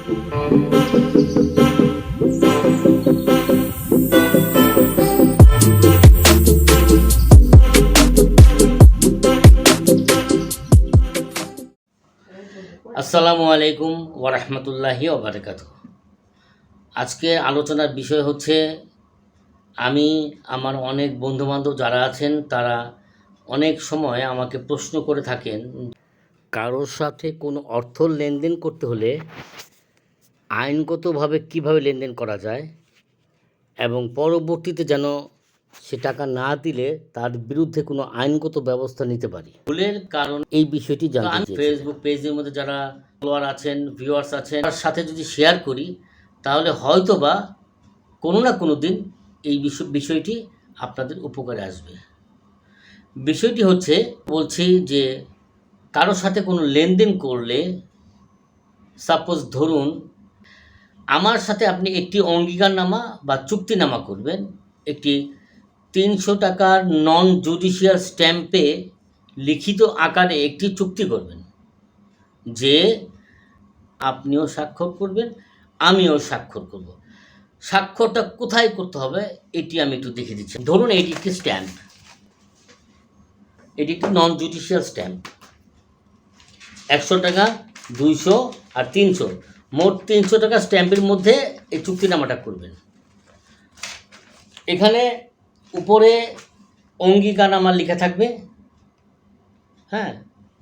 আসসালামু আলাইকুম ওয়া রাহমাতুল্লাহি ওয়া বারাকাতুহু। আজকে আলোচনার বিষয় হচ্ছে, আমি আমার অনেক বন্ধুবান্ধব যারা আছেন তারা অনেক সময় আমাকে প্রশ্ন করে থাকেন, কারোর সাথে কোনো অর্থ লেনদেন করতে হলে আইনগতভাবে কিভাবে লেনদেন করা যায় এবং পরবর্তীতে যেন সে টাকা না দিলে তার বিরুদ্ধে কোনো আইনগত ব্যবস্থা নিতে পারি। ভুলের কারণ এই বিষয়টি জানতে চাই। ফেসবুক পেজের মধ্যে যারা ফলোয়ার আছেন, ভিউয়ার্স আছেন, তার সাথে যদি শেয়ার করি তাহলে হয়তো বা কোনো না কোনো দিন এই বিষয়টি আপনাদের উপকারে আসবে। বিষয়টি হচ্ছে, বলছি যে কারোর সাথে কোনো লেনদেন করলে, সাপোজ ধরুন আমার সাথে আপনি একটি অঙ্গীকারনামা বা চুক্তিনামা করবেন, একটি 300 টাকার নন জুডিশিয়াল স্ট্যাম্পে লিখিত আকারে একটি চুক্তি করবেন, যে আপনিও স্বাক্ষর করবেন, আমিও স্বাক্ষর করব। স্বাক্ষরটা কোথায় করতে হবে এটি আমি একটু দেখে দিচ্ছি। ধরুন এটি একটি স্ট্যাম্প, এটি একটি নন জুডিশিয়াল স্ট্যাম্প। 100 টাকা, 200 আর 300, মোট 300 টাকা স্ট্যাম্পের মধ্যে এই চুক্তিনামাটা করবেন। এখানে উপরে অঙ্গীকারনামা লেখা থাকবে, হ্যাঁ,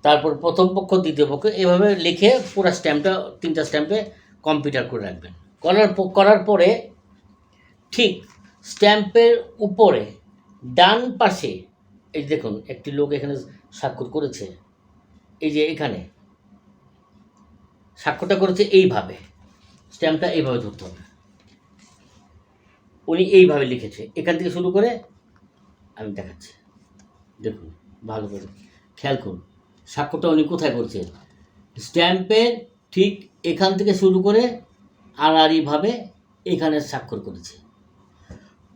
তারপর প্রথম পক্ষ, দ্বিতীয় পক্ষ, এভাবে লিখে পুরো স্ট্যাম্পটা 3টা স্ট্যাম্পে কম্পিউটার করে রাখবেন। করার পরে ঠিক স্ট্যাম্পের উপরে ডান পাশে এই দেখুন একটি লোক এখানে স্বাক্ষর করেছে, এই যে এখানে স্বাক্ষরটা করেছে, এইভাবে স্ট্যাম্পটা এইভাবে ধরতে হবে। উনি এইভাবে লিখেছে, এখান থেকে শুরু করে আমি দেখাচ্ছি, দেখুন ভালো করে খেয়াল করুন স্বাক্ষরটা উনি কোথায় করছে। স্ট্যাম্পের ঠিক এখান থেকে শুরু করে আড়াআড়িভাবে এখানে স্বাক্ষর করেছে।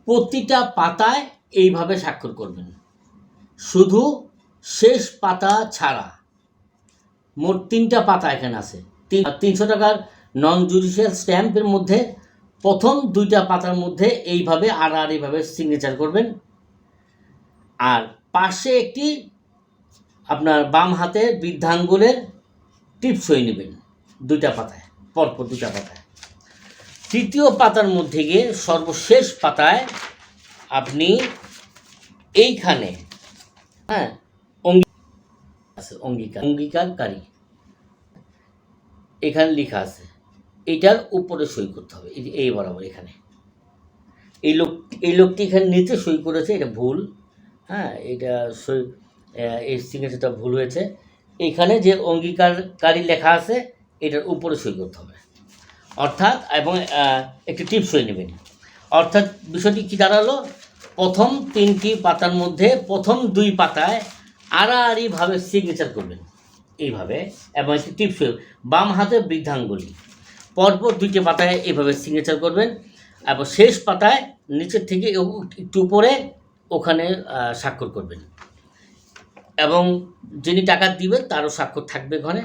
প্রতিটা পাতায় এইভাবে স্বাক্ষর করবেন, শুধু শেষ পাতা ছাড়া। মোট 3টা পাতা এখানে আছে। 300 টাকার নন জুডিশিয়াল স্ট্যাম্পের মধ্যে প্রথম 2টা পাতার মধ্যে এইভাবে আড়াআড়িভাবে সিগনেচার করবেন, আর পাশে একটি আপনার বাম হাতের বৃদ্ধাঙ্গুলের টিপ সই নেবেন 2টা পাতায়, পরপর 2টা পাতায়। তৃতীয় পাতার মধ্যে গিয়ে সর্বশেষ পাতায় আপনি এইখানে, হ্যাঁ, অঙ্গীকারকারী এখানে লেখা আছে, এটার উপরে সই করতে হবে, এই বরাবর এখানে। এই লোকটি এখানে নিচে সই করেছে, এটা ভুল, হ্যাঁ, এটা সই, এই সিগনেচারটা ভুল হয়েছে। এখানে যে অঙ্গীকারকারী লেখা আছে এটার উপরে সই করতে হবে, অর্থাৎ, এবং একটি টিপ সই নেবেন। অর্থাৎ বিষয়টি কী দাঁড়ালো, প্রথম 3টি পাতার মধ্যে প্রথম 2 পাতায় আড়াআড়িভাবে সিগনেচার করবেন এইভাবে, এবং একটি টিপ সই, বাম হাতের বৃদ্ধাঙ্গুলি, পরপর 2টি পাতায় এইভাবে সিগনেচার করবেন, এবং শেষ পাতায় নিচের থেকে একটু উপরে ওখানে স্বাক্ষর করবেন, এবং যিনি টাকা দিবেন তারও স্বাক্ষর থাকবে ওখানে।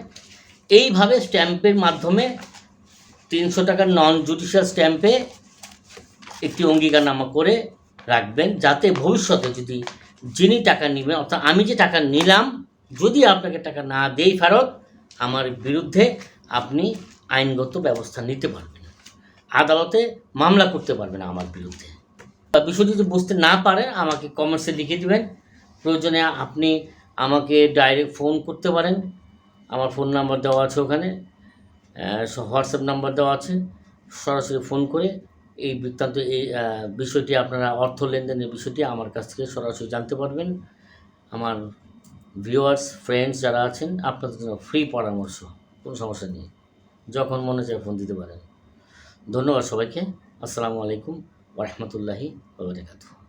এইভাবে স্ট্যাম্পের মাধ্যমে 300 টাকার নন জুডিশিয়াল স্ট্যাম্পে একটি অঙ্গীকারনামা করে রাখবেন, যাতে ভবিষ্যতে যদি যিনি টাকা নেবেন, অর্থাৎ আমি যে টাকা নিলাম, যদি আপনাকে টাকা না দেই ফেরত, আমার বিরুদ্ধে আপনি আইনগত ব্যবস্থা নিতে পারবেন, আদালতে মামলা করতে পারবেন আমার বিরুদ্ধে। বিষয়টি যদি বুঝতে না পারেন আমাকে কমেন্টসে লিখে দেবেন, প্রয়োজনে আপনি আমাকে ডাইরেক্ট ফোন করতে পারেন, আমার ফোন নাম্বার দেওয়া আছে ওখানে, হোয়াটসঅ্যাপ নাম্বার দেওয়া আছে, সরাসরি ফোন করে এই বৃত্তান্ত, এই বিষয়টি, আপনারা অর্থ লেনদেনের বিষয়টি আমার কাছ থেকে সরাসরি জানতে পারবেন। আমার ভিউয়ার্স, ফ্রেন্ডস যারা আছেন, আপনাদের জন্য ফ্রি পরামর্শ, কোনো সমস্যা নেই, যখন মনে চায় ফোন দিতে পারেন। ধন্যবাদ সবাইকে। আসসালামু আলাইকুম ওয়া রাহমাতুল্লাহি ওয়া বারাকাতুহু।